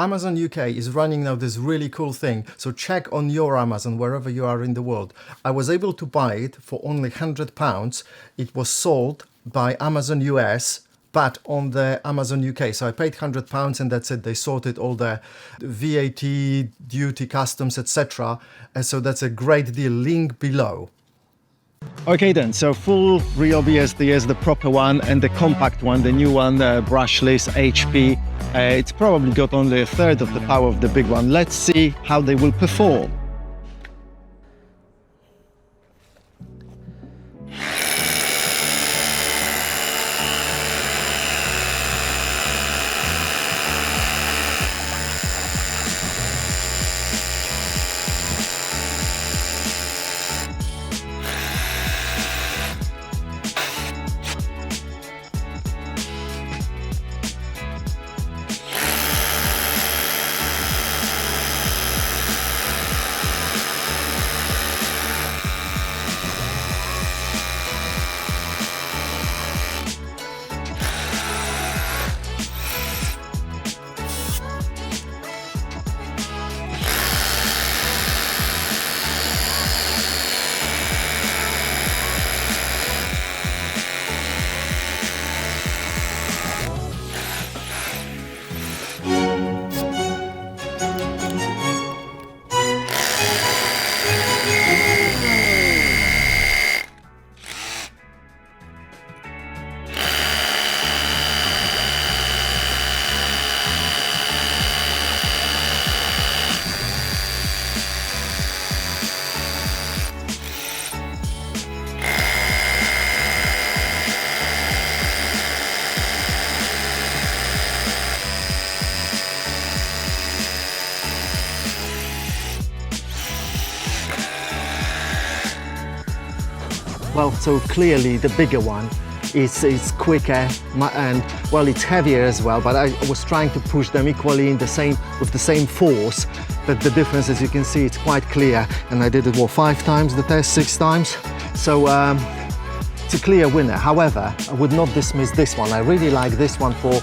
Amazon UK is running now this really cool thing. So check on your Amazon, wherever you are in the world. I was able to buy it for only £100. It was sold by Amazon US, but on the Amazon UK. So I paid £100 and that's it. They sorted all the VAT, duty, customs, etc. And so that's a great deal. Link below. Okay then, so full RYOBI SDS, the proper one, and the compact one, the new one, brushless HP. It's probably got only a third of the power of the big one. Let's see how they will perform. Well, so clearly the bigger one is quicker and, well, it's heavier as well, but I was trying to push them equally in with the same force, but the difference, as you can see, it's quite clear. And I did it, what, 5 times the test, 6 times? So it's a clear winner. However, I would not dismiss this one. I really like this one for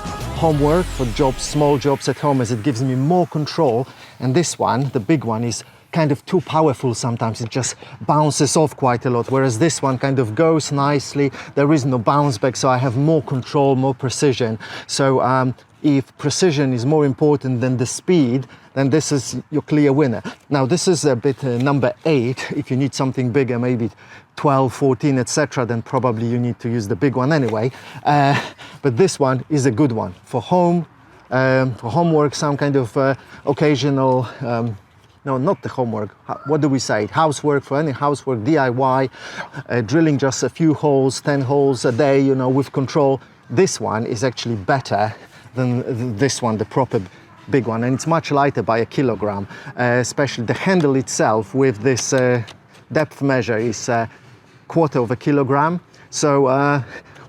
homework, for jobs, small jobs at home, as it gives me more control. And this one, the big one, is kind of too powerful sometimes. It just bounces off quite a lot, whereas this one kind of goes nicely. There is no bounce back, so I have more control, more precision. So if precision is more important than the speed, then this is your clear winner. Now this is a bit number 8. If you need something bigger, maybe 12, 14, etc., then probably you need to use the big one anyway. But this one is a good one for home, for homework, some kind of occasional no, not the homework. What do we say? Housework, for any housework, DIY, drilling just a few holes, 10 holes a day, you know, with control. This one is actually better than this one, the proper big one, and it's much lighter by 1 kilogram. Especially the handle itself with this depth measure is 1/4 of a kilogram. So,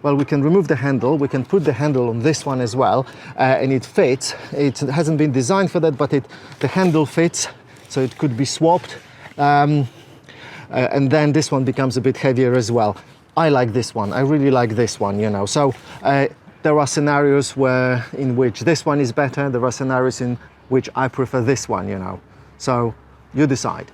well, we can remove the handle, we can put the handle on this one as well, and it fits. It hasn't been designed for that, but the handle fits. So it could be swapped, and then this one becomes a bit heavier as well. I like this one. I really like this one, you know. So there are scenarios in which this one is better. There are scenarios in which I prefer this one, you know. So you decide.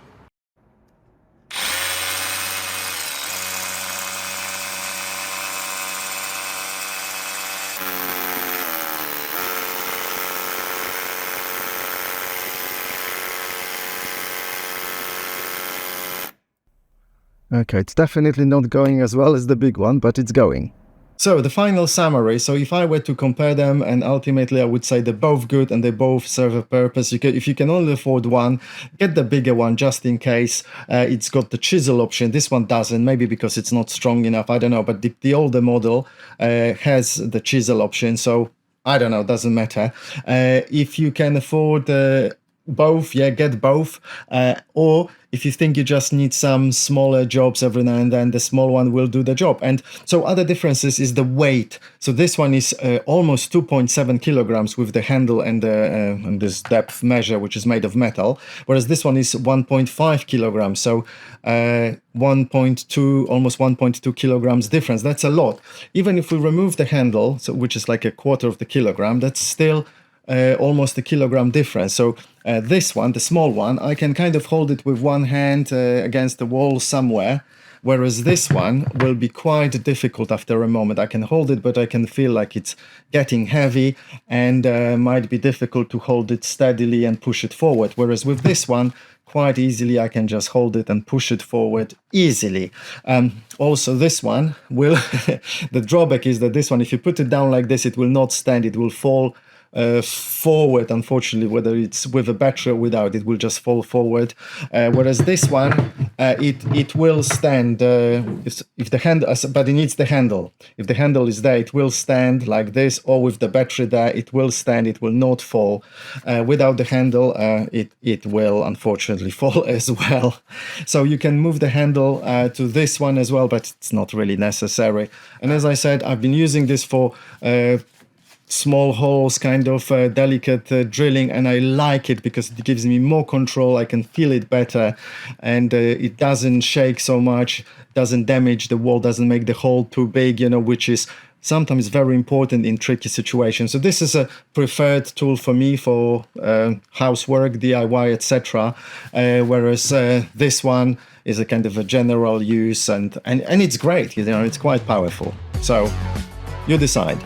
Okay, it's definitely not going as well as the big one, but it's going. So the final summary. So if I were to compare them, and ultimately I would say they're both good and they both serve a purpose. If you can only afford one, get the bigger one just in case. It's got the chisel option. This one doesn't, maybe because it's not strong enough, I don't know. But the older model has the chisel option, so I don't know, doesn't matter. If you can afford both, yeah, get both. Or if you think you just need some smaller jobs every now and then, the small one will do the job. And so other differences is the weight. So this one is almost 2.7 kilograms with the handle and this depth measure, which is made of metal, whereas this one is 1.5 kilograms. So 1.2, almost 1.2 kilograms difference. That's a lot. Even if we remove the handle, so which is like 1/4 of the kilogram, that's still almost a kilogram difference. So this one, the small one, I can kind of hold it with one hand against the wall somewhere, whereas this one will be quite difficult after a moment. I can hold it, but I can feel like it's getting heavy and might be difficult to hold it steadily and push it forward. Whereas with this one, quite easily I can just hold it and push it forward easily. Also this one will, the drawback is that this one, if you put it down like this, it will not stand, it will fall forward, unfortunately, whether it's with a battery or without, it will just fall forward. Whereas this one, it will stand if the handle, but it needs the handle. If the handle is there, it will stand like this, or with the battery there, it will stand, it will not fall. Without the handle, it will unfortunately fall as well. So you can move the handle to this one as well, but it's not really necessary. And as I said, I've been using this for small holes, kind of delicate drilling, and I like it because it gives me more control. I can feel it better, and it doesn't shake so much, doesn't damage the wall, doesn't make the hole too big, you know, which is sometimes very important in tricky situations. So this is a preferred tool for me for housework, DIY, etc. Whereas this one is a kind of a general use, and it's great, you know, it's quite powerful. So you decide.